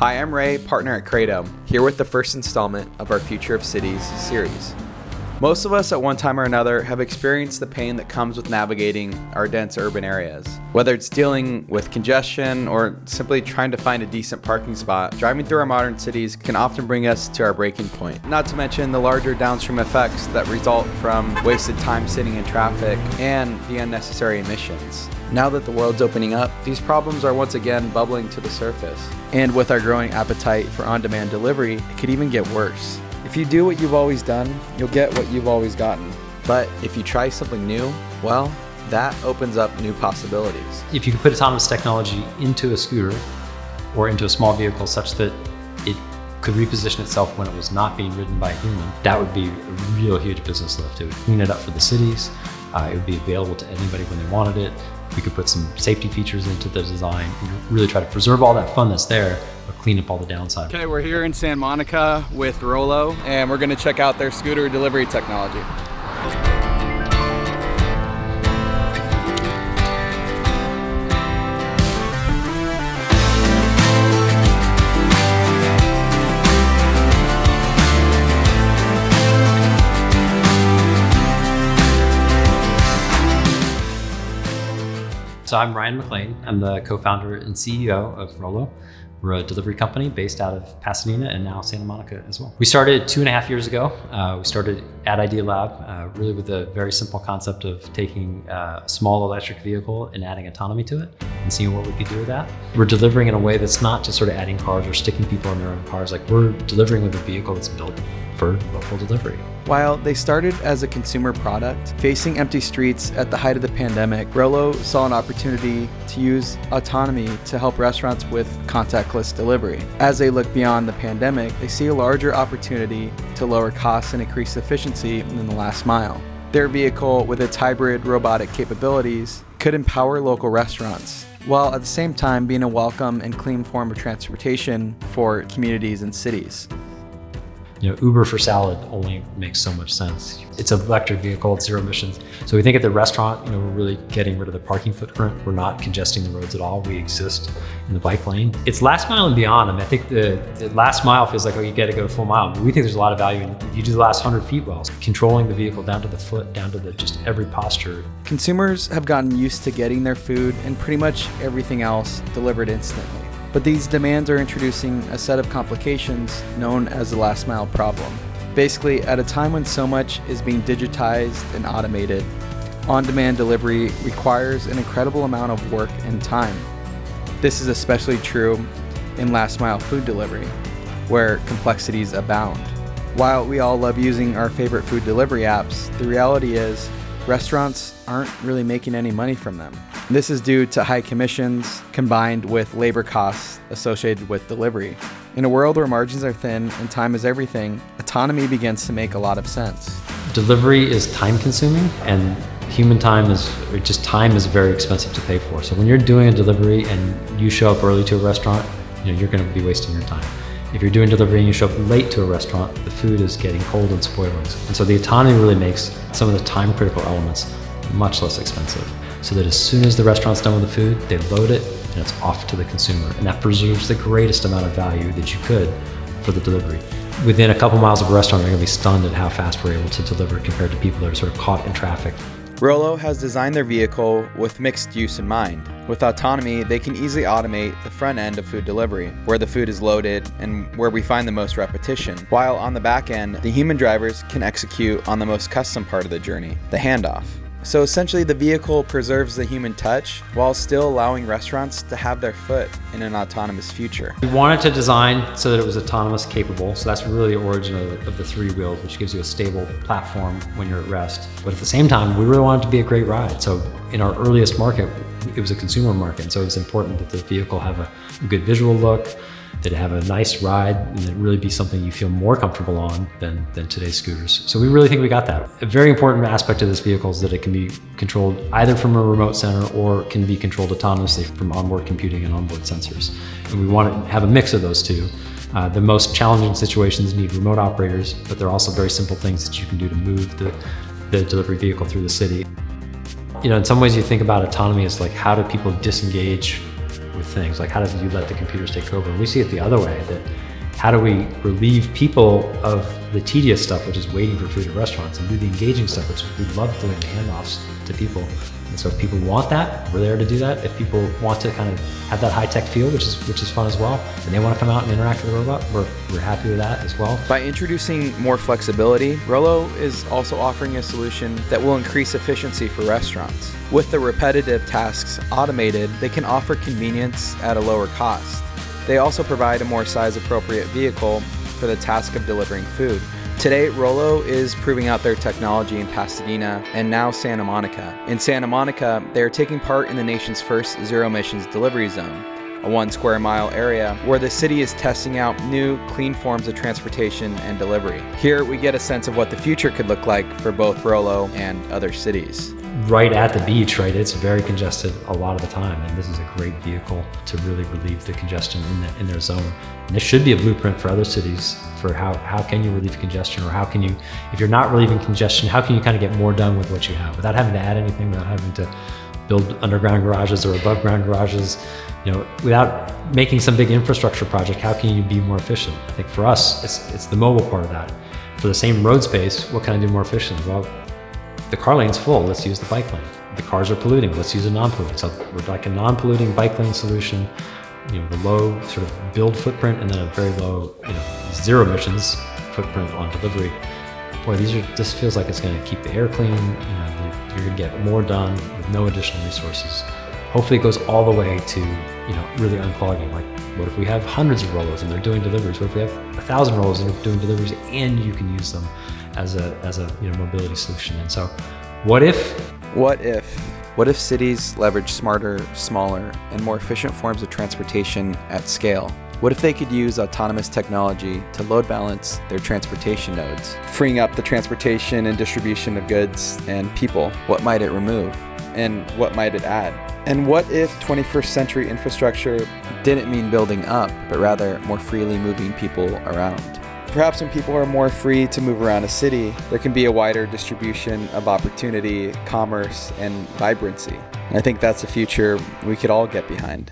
Hi, I'm Ray, partner at Kratom, here with the first installment of our Future of Cities series. Most of us at one time or another have experienced the pain that comes with navigating our dense urban areas. Whether it's dealing with congestion or simply trying to find a decent parking spot, driving through our modern cities can often bring us to our breaking point. Not to mention the larger downstream effects that result from wasted time sitting in traffic and the unnecessary emissions. Now that the world's opening up, these problems are once again bubbling to the surface. And with our growing appetite for on-demand delivery, it could even get worse. If you do what you've always done, you'll get what you've always gotten. But if you try something new, well, that opens up new possibilities. If you could put autonomous technology into a scooter or into a small vehicle such that it could reposition itself when it was not being ridden by a human, that would be a real huge business lift. It would clean it up for the cities. It would be available to anybody when they wanted it. We could put some safety features into the design and really try to preserve all that fun that's there, but clean up all the downside. Okay, we're here in Santa Monica with Rollo, and we're gonna check out their scooter delivery technology. So I'm Ryan McLean. I'm the co-founder and CEO of Rollo. We're a delivery company based out of Pasadena and now Santa Monica as well. We started 2.5 years ago. We started at Idea Lab, really with a very simple concept of taking a small electric vehicle and adding autonomy to it and seeing what we could do with that. We're delivering in a way that's not just sort of adding cars or sticking people in their own cars. Like, we're delivering with a vehicle that's built for local delivery. While they started as a consumer product, facing empty streets at the height of the pandemic, Rollo saw an opportunity to use autonomy to help restaurants with contactless delivery. As they look beyond the pandemic, they see a larger opportunity to lower costs and increase efficiency in the last mile. Their vehicle, with its hybrid robotic capabilities, could empower local restaurants, while at the same time being a welcome and clean form of transportation for communities and cities. You know, Uber for salad only makes so much sense. It's an electric vehicle, it's zero emissions. So we think at the restaurant, we're really getting rid of the parking footprint. We're not congesting the roads at all. We exist in the bike lane. It's last mile and beyond. I think the last mile feels like, you got to go full mile. But we think there's a lot of value in, if you do the last 100 feet well, controlling the vehicle down to the foot, down to just every posture. Consumers have gotten used to getting their food and pretty much everything else delivered instantly. But these demands are introducing a set of complications known as the last mile problem. Basically, at a time when so much is being digitized and automated, on-demand delivery requires an incredible amount of work and time. This is especially true in last mile food delivery, where complexities abound. While we all love using our favorite food delivery apps, the reality is restaurants aren't really making any money from them. This is due to high commissions combined with labor costs associated with delivery. In a world where margins are thin and time is everything, autonomy begins to make a lot of sense. Delivery is time consuming, and human time is very expensive to pay for. So when you're doing a delivery and you show up early to a restaurant, you're going to be wasting your time. If you're doing delivery and you show up late to a restaurant, the food is getting cold and spoiling. And so the autonomy really makes some of the time critical elements much less expensive. So that as soon as the restaurant's done with the food, they load it and it's off to the consumer. And that preserves the greatest amount of value that you could for the delivery. Within a couple miles of a restaurant, they're gonna be stunned at how fast we're able to deliver compared to people that are sort of caught in traffic. Rollo has designed their vehicle with mixed use in mind. With autonomy, they can easily automate the front end of food delivery, where the food is loaded and where we find the most repetition, while on the back end, the human drivers can execute on the most custom part of the journey, the handoff. So essentially, the vehicle preserves the human touch while still allowing restaurants to have their foot in an autonomous future. We wanted to design so that it was autonomous capable. So that's really the origin of the 3 wheels, which gives you a stable platform when you're at rest. But at the same time, we really wanted it to be a great ride. So in our earliest market, it was a consumer market. And so it was important that the vehicle have a good visual look, that it have a nice ride, and that it really be something you feel more comfortable on than today's scooters. So we really think we got that. A very important aspect of this vehicle is that it can be controlled either from a remote center or can be controlled autonomously from onboard computing and onboard sensors. And we want to have a mix of those two. The most challenging situations need remote operators, but there are also very simple things that you can do to move the delivery vehicle through the city. In some ways you think about autonomy as like, how do people disengage with things. Like, how do you let the computers take over? And we see it the other way, that how do we relieve people of the tedious stuff, which is waiting for food at restaurants, and do the engaging stuff, which we love doing the handoffs to people. And so if people want that, we're there to do that. If people want to kind of have that high-tech feel, which is fun as well, and they want to come out and interact with the robot, we're happy with that as well. By introducing more flexibility, Rollo is also offering a solution that will increase efficiency for restaurants. With the repetitive tasks automated, they can offer convenience at a lower cost. They also provide a more size-appropriate vehicle for the task of delivering food. Today, Rollo is proving out their technology in Pasadena and now Santa Monica. In Santa Monica, they are taking part in the nation's first zero-emissions delivery zone, a 1 square mile area where the city is testing out new, clean forms of transportation and delivery. Here, we get a sense of what the future could look like for both Rollo and other cities. Right at the beach, right? It's very congested a lot of the time, and this is a great vehicle to really relieve the congestion in their zone. And this should be a blueprint for other cities for how can you relieve congestion, or how can you, if you're not relieving congestion, how can you kind of get more done with what you have without having to add anything, without having to build underground garages or above ground garages, without making some big infrastructure project. How can you be more efficient? I think for us, it's the mobile part of that. For the same road space, what can I do more efficiently? Well, the car lane's full, let's use the bike lane. The cars are polluting, let's use a non-polluting. So we're like a non-polluting bike lane solution, the low sort of build footprint, and then a very low, zero emissions footprint on delivery. Boy, this feels like it's going to keep the air clean. You're going to get more done with no additional resources. Hopefully it goes all the way to, really unclogging. Like, what if we have hundreds of Rollos and they're doing deliveries? What if we have 1,000 Rollos and they're doing deliveries, and you can use them as a mobility solution? And so, what if cities leverage smarter, smaller, and more efficient forms of transportation at scale? What if they could use autonomous technology to load balance their transportation nodes, freeing up the transportation and distribution of goods and people? What might it remove? And what might it add? And what if 21st century infrastructure didn't mean building up, but rather more freely moving people around? Perhaps when people are more free to move around a city, there can be a wider distribution of opportunity, commerce, and vibrancy. And I think that's a future we could all get behind.